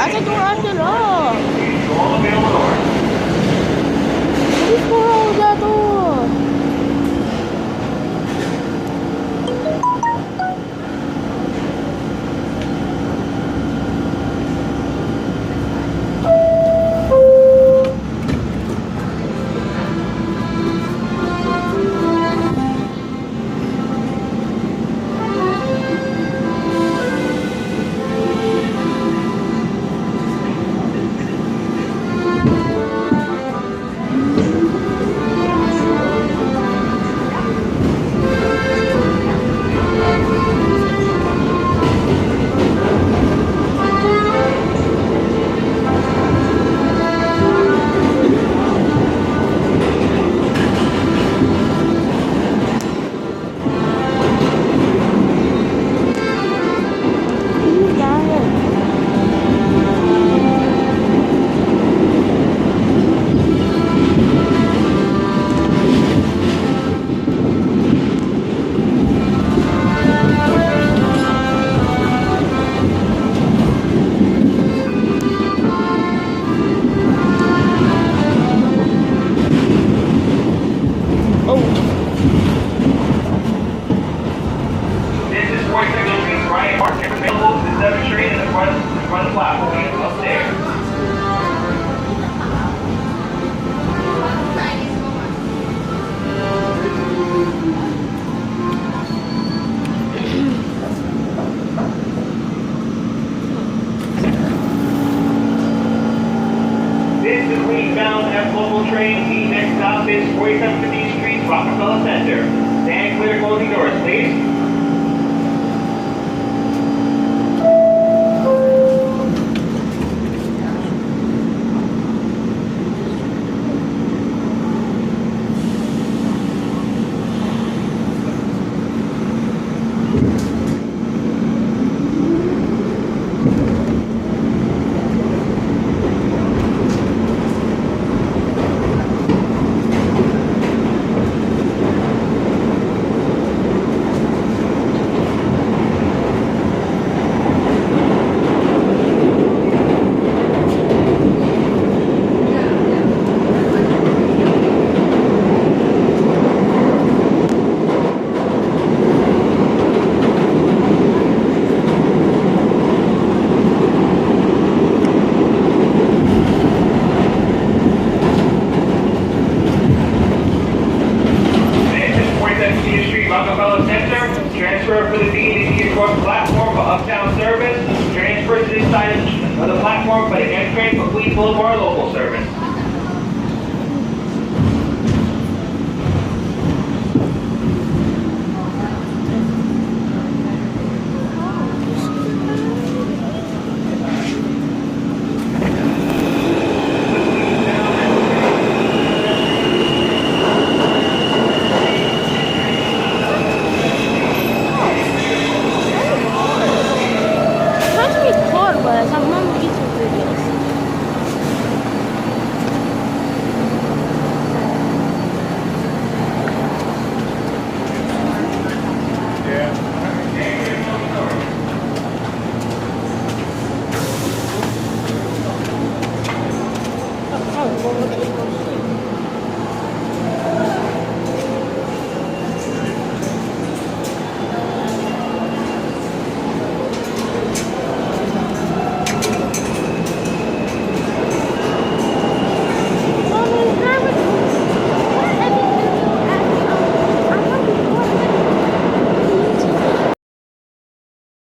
Asa itong Angela? All available doors. Bilis ko raw dito. This is 46th Street, Bryant Park. Tickets available to the 7th Street in the front of the platform. Upstairs. This is Queensbound F local train. The next stop is 47th Street, Rockefeller Center. Stand clear, closing doors, please. Rockefeller Center, transfer for the D&D across the platform for uptown service, transfer to this side of the platform for the N train for Queens Boulevard local service.